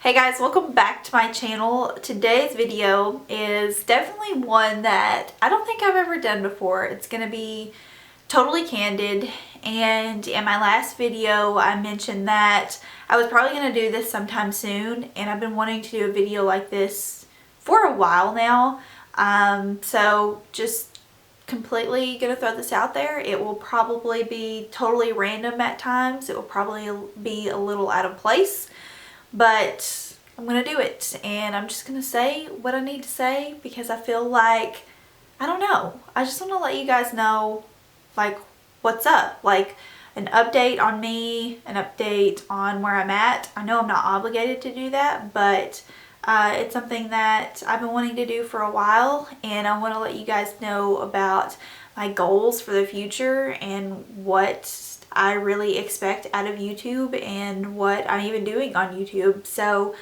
Hey guys, welcome back to my channel. Today's video is definitely one that I don't think I've ever done before. It's gonna be totally candid, and in my last video I mentioned that I was probably gonna do this sometime soon, and I've been wanting to do a video like this for a while now. So just completely gonna throw this out there. It will probably be totally random at times. It will probably be a little out of place, but I'm gonna do it, and I'm just gonna say what I need to say because I feel like, I don't know, I just want to let you guys know like what's up, like an update on me, an update on where I'm at. I know I'm not obligated to do that, but it's something that I've been wanting to do for a while, and I want to let you guys know about my goals for the future and what I really expect out of YouTube and what I'm even doing on YouTube. So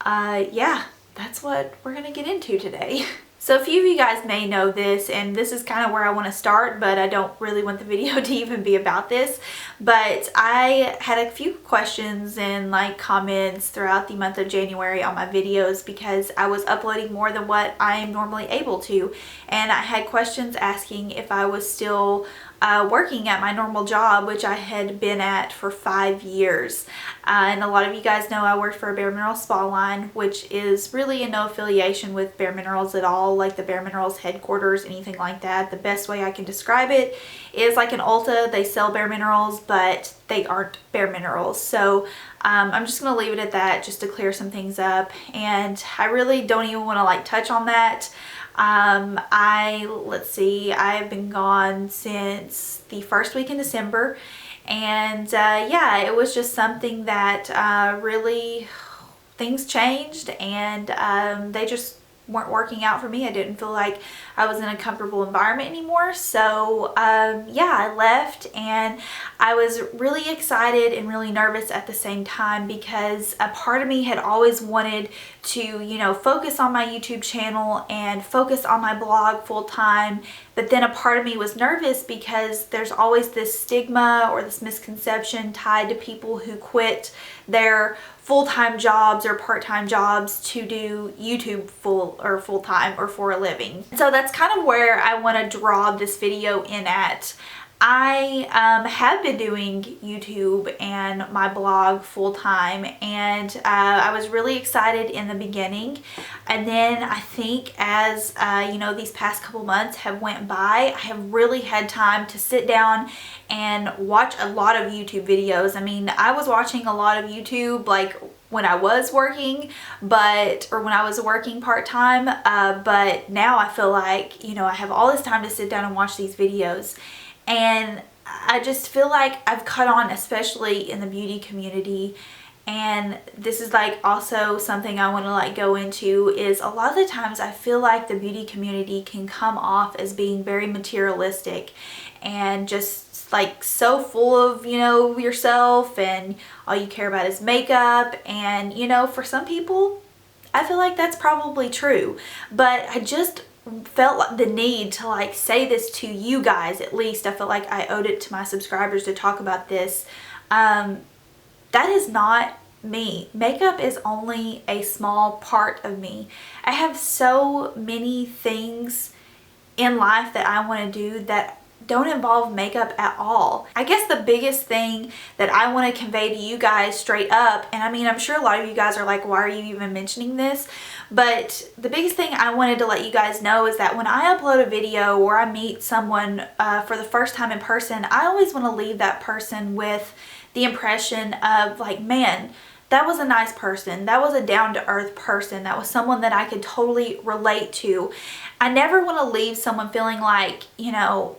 yeah, that's what we're gonna get into today. So a few of you guys may know this, and this is kind of where I want to start, but I don't really want the video to even be about this. But I had a few questions and like comments throughout the month of January on my videos because I was uploading more than what I am normally able to, and I had questions asking if I was still working at my normal job, which I had been at for 5 years. And a lot of you guys know I worked for a Bare Minerals spa line, which is really in no affiliation with Bare Minerals at all, like the Bare Minerals headquarters, anything like that. The best way I can describe it is like an Ulta. They sell Bare Minerals, but they aren't Bare Minerals. So I'm just gonna leave it at that just to clear some things up, and I really don't even want to like touch on that. Let's see, I've been gone since the first week in December, and yeah, it was just something that really, things changed, and they just weren't working out for me. I didn't feel like I was in a comfortable environment anymore. So yeah, I left, and I was really excited and really nervous at the same time because a part of me had always wanted to, you know, focus on my YouTube channel and focus on my blog full time. But then a part of me was nervous because there's always this stigma or this misconception tied to people who quit their full-time jobs or part-time jobs to do YouTube full-time or for a living. So that's kind of where I want to draw this video in at. I have been doing YouTube and my blog full-time, and I was really excited in the beginning, and then I think as you know, these past couple months have went by, I have really had time to sit down and watch a lot of YouTube videos. I mean, I was watching a lot of YouTube like when I was working, or when I was working part-time, but now I feel like, you know, I have all this time to sit down and watch these videos. And I just feel like I've caught on, especially in the beauty community. And this is like also something I want to like go into, is a lot of the times I feel like the beauty community can come off as being very materialistic and just like so full of, you know, yourself, and all you care about is makeup. And you know, for some people I feel like that's probably true, but I just felt like the need to like say this to you guys. At least I felt like I owed it to my subscribers to talk about this. That is not me. Makeup is only a small part of me. I have so many things in life that I want to do that don't involve makeup at all. I guess the biggest thing that I want to convey to you guys straight up, and I mean, I'm sure a lot of you guys are like, why are you even mentioning this? But the biggest thing I wanted to let you guys know is that when I upload a video or I meet someone for the first time in person, I always want to leave that person with the impression of like, man, that was a nice person. That was a down-to-earth person. That was someone that I could totally relate to. I never want to leave someone feeling like, you know,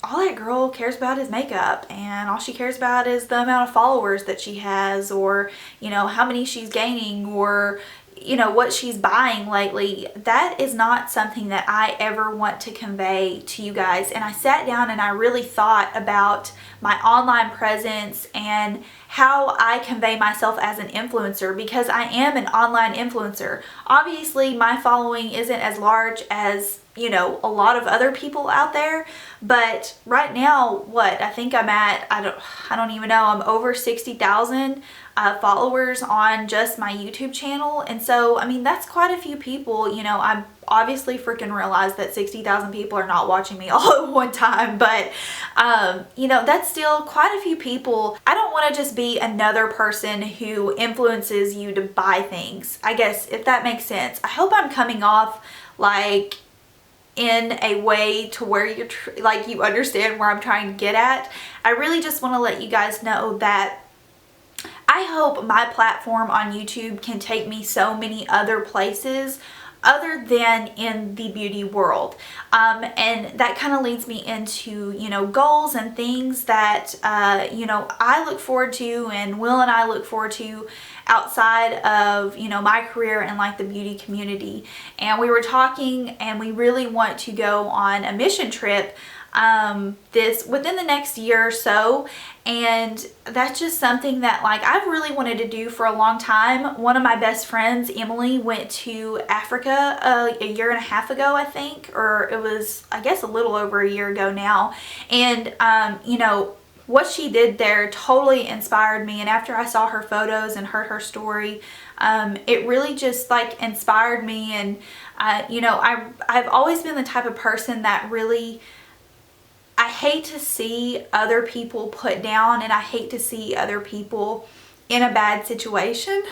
all that girl cares about is makeup, and all she cares about is the amount of followers that she has, or, you know, how many she's gaining, or, you know, what she's buying lately. That is not something that I ever want to convey to you guys. And I sat down and I really thought about my online presence and how I convey myself as an influencer, because I am an online influencer. Obviously my following isn't as large as, you know, a lot of other people out there, but right now, what I think I'm at, I don't even know, I'm over 60,000 followers on just my YouTube channel. And so, I mean, that's quite a few people. You know, I obviously freaking realize that 60,000 people are not watching me all at one time, but you know, that's still quite a few people. I don't want to just be another person who influences you to buy things, I guess, if that makes sense. I hope I'm coming off like in a way to where you're like you understand where I'm trying to get at. I really just want to let you guys know that I hope my platform on YouTube can take me so many other places other than in the beauty world. And that kind of leads me into, you know, goals and things that, you know, I look forward to and Will and I look forward to outside of, you know, my career and like the beauty community. And we were talking and we really want to go on a mission trip this within the next year or so, and that's just something that like I've really wanted to do for a long time. One of my best friends, Emily, went to Africa a year and a half ago, I think, or it was, I guess, a little over a year ago now. And you know, what she did there totally inspired me, and after I saw her photos and heard her story, it really just like inspired me. And you know, I've always been the type of person that really, I hate to see other people put down, and I hate to see other people in a bad situation.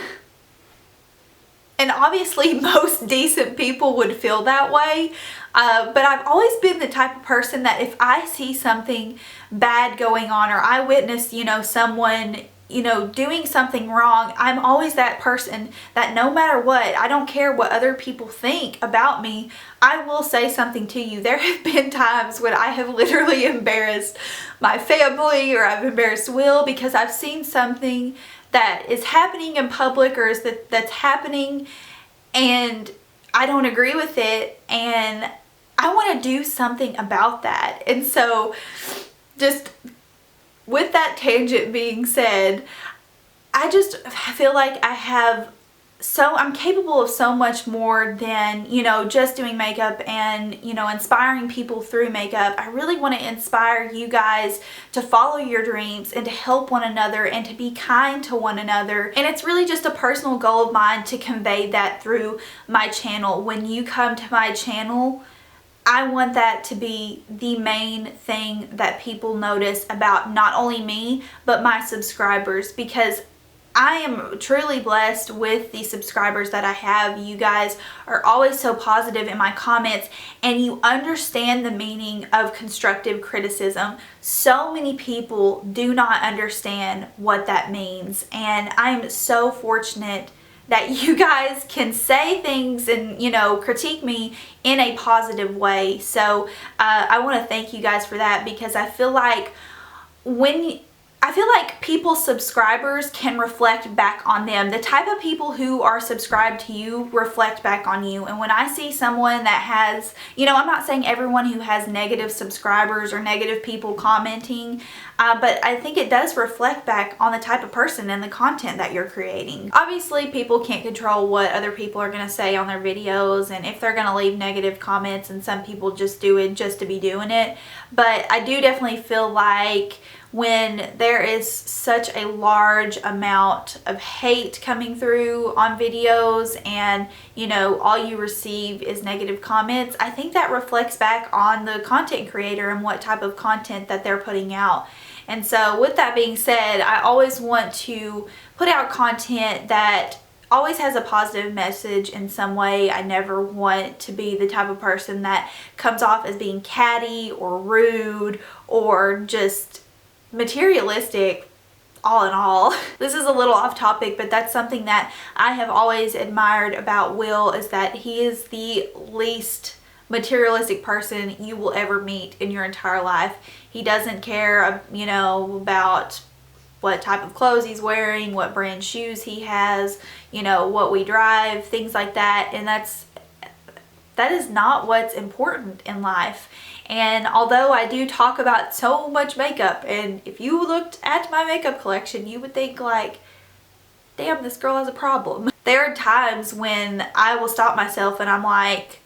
And obviously most decent people would feel that way, but I've always been the type of person that if I see something bad going on, or I witness, you know, someone, you know, doing something wrong, I'm always that person that no matter what, I don't care what other people think about me, I will say something to you. There have been times when I have literally embarrassed my family, or I've embarrassed Will because I've seen something that is happening in public, or that's happening and I don't agree with it, and I want to do something about that. And so just with that tangent being said, I just feel like I'm capable of so much more than, you know, just doing makeup and, you know, inspiring people through makeup. I really want to inspire you guys to follow your dreams and to help one another and to be kind to one another. And it's really just a personal goal of mine to convey that through my channel. When you come to my channel, I want that to be the main thing that people notice about not only me, but my subscribers, because I am truly blessed with the subscribers that I have. You guys are always so positive in my comments, and you understand the meaning of constructive criticism. So many people do not understand what that means, and I'm so fortunate that you guys can say things and, you know, critique me in a positive way. So I want to thank you guys for that, because I feel like people's subscribers can reflect back on them. The type of people who are subscribed to you reflect back on you. And when I see someone that has, you know, I'm not saying everyone who has negative subscribers or negative people commenting, but I think it does reflect back on the type of person and the content that you're creating. Obviously, people can't control what other people are going to say on their videos, and if they're going to leave negative comments, and some people just do it just to be doing it. But I do definitely feel like when there is such a large amount of hate coming through on videos, and, you know, all you receive is negative comments, I think that reflects back on the content creator and what type of content that they're putting out. And so with that being said, I always want to put out content that always has a positive message in some way. I never want to be the type of person that comes off as being catty or rude or just materialistic, all in all. This is a little off topic, but that's something that I have always admired about Will, is that he is the least materialistic person you will ever meet in your entire life. He doesn't care, you know, about what type of clothes he's wearing, what brand shoes he has, you know, what we drive, things like that. And that is not what's important in life. And although I do talk about so much makeup, and if you looked at my makeup collection, you would think like, damn, this girl has a problem. There are times when I will stop myself and I'm like,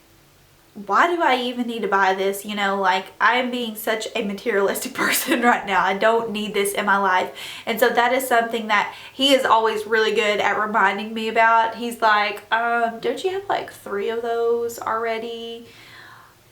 why do I even need to buy this? You know, like, I'm being such a materialistic person right now. I don't need this in my life. And so that is something that he is always really good at reminding me about. He's like, don't you have like 3 of those already?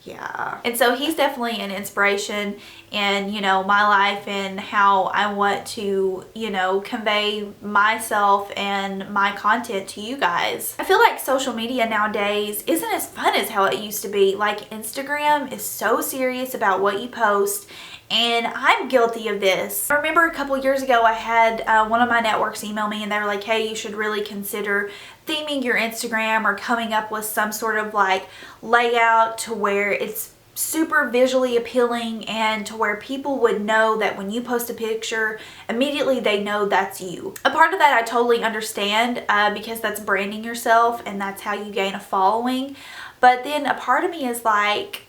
Yeah. And so he's definitely an inspiration in, you know, my life and how I want to, you know, convey myself and my content to you guys. I feel like social media nowadays isn't as fun as how it used to be. Like, Instagram is so serious about what you post, and I'm guilty of this. I remember a couple years ago I had one of my networks email me, and they were like, hey, you should really consider theming your Instagram or coming up with some sort of like layout to where it's super visually appealing and to where people would know that when you post a picture, immediately they know that's you. A part of that I totally understand because that's branding yourself and that's how you gain a following. But then a part of me is like,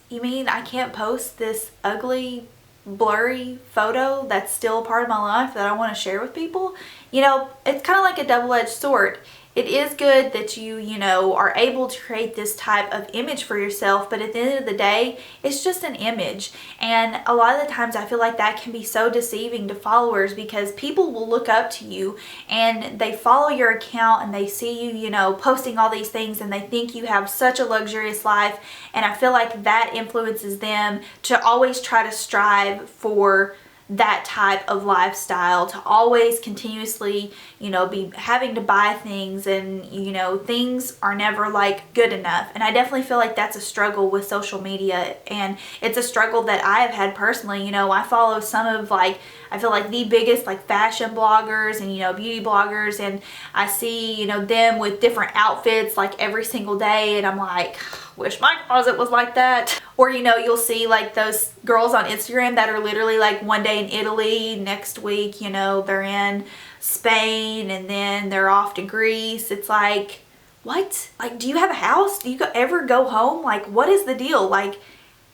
you mean I can't post this ugly, blurry photo that's still a part of my life that I want to share with people? You know, it's kind of like a double-edged sword. It is good that you know, are able to create this type of image for yourself, but at the end of the day, it's just an image. And a lot of the times I feel like that can be so deceiving to followers because people will look up to you and they follow your account and they see you, you know, posting all these things and they think you have such a luxurious life. And I feel like that influences them to always try to strive for that type of lifestyle, to always continuously, you know, be having to buy things, and you know, things are never like good enough. And I definitely feel like that's a struggle with social media, and it's a struggle that I have had personally. You know, I follow some of, like, I feel like the biggest like fashion bloggers and, you know, beauty bloggers, and I see, you know, them with different outfits like every single day, and I'm like, wish my closet was like that. Or, you know, you'll see like those girls on Instagram that are literally like one day in Italy, next week, you know, they're in Spain, and then they're off to Greece. It's like, what? Like, do you have a house? Do you ever go home? Like, what is the deal? Like,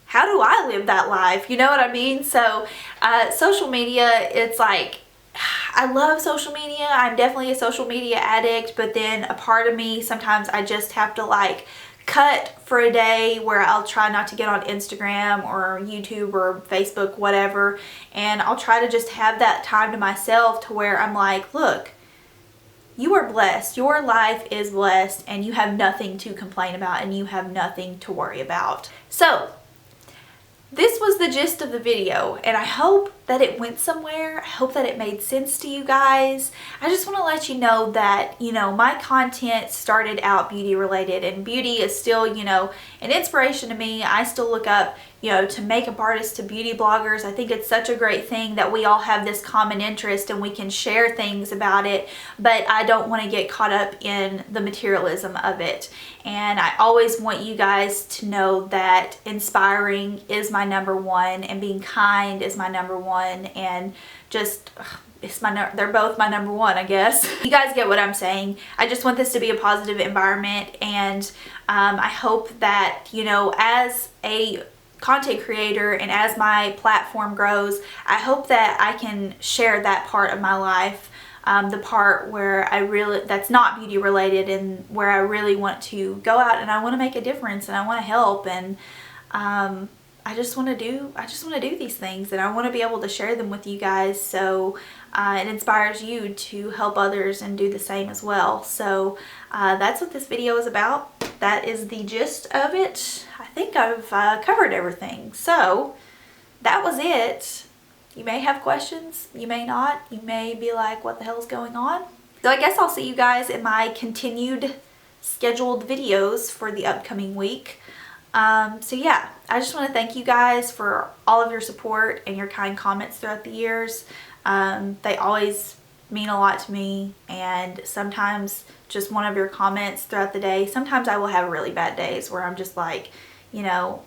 how do I live that life? You know what I mean? So social media, it's like, I love social media. I'm definitely a social media addict, but then a part of me, sometimes I just have to like cut for a day where I'll try not to get on Instagram or YouTube or Facebook, whatever, and I'll try to just have that time to myself to where I'm like, look, you are blessed. Your life is blessed, and you have nothing to complain about, and you have nothing to worry about. So this was the gist of the video, and I hope that it went somewhere. I hope that it made sense to you guys. I just want to let you know that, you know, my content started out beauty related, and beauty is still, you know, an inspiration to me. I still look up, you know, to makeup artists, to beauty bloggers. I think it's such a great thing that we all have this common interest and we can share things about it, but I don't want to get caught up in the materialism of it. And I always want you guys to know that inspiring is my #1 and being kind is my #1, and just they're both my #1, I guess. You guys get what I'm saying. I just want this to be a positive environment, and I hope that, you know, as a content creator and as my platform grows, I hope that I can share that part of my life, the part where that's not beauty related, and where I really want to go out and I want to make a difference and I want to help, and I just want to do these things, and I want to be able to share them with you guys, so it inspires you to help others and do the same as well. So that's what this video is about. That is the gist of it. I think I've covered everything. So that was it. You may have questions, you may not. You may be like, what the hell is going on? So I guess I'll see you guys in my continued scheduled videos for the upcoming week. So yeah, I just want to thank you guys for all of your support and your kind comments throughout the years. They always mean a lot to me, and sometimes just one of your comments throughout the day, sometimes I will have really bad days where I'm just like, you know,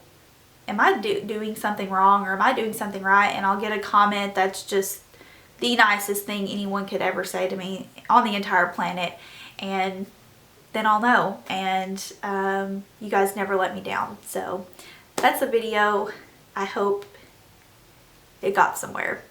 am I doing something wrong, or am I doing something right? And I'll get a comment that's just the nicest thing anyone could ever say to me on the entire planet, and then I'll know. And you guys never let me down. So that's the video. I hope it got somewhere.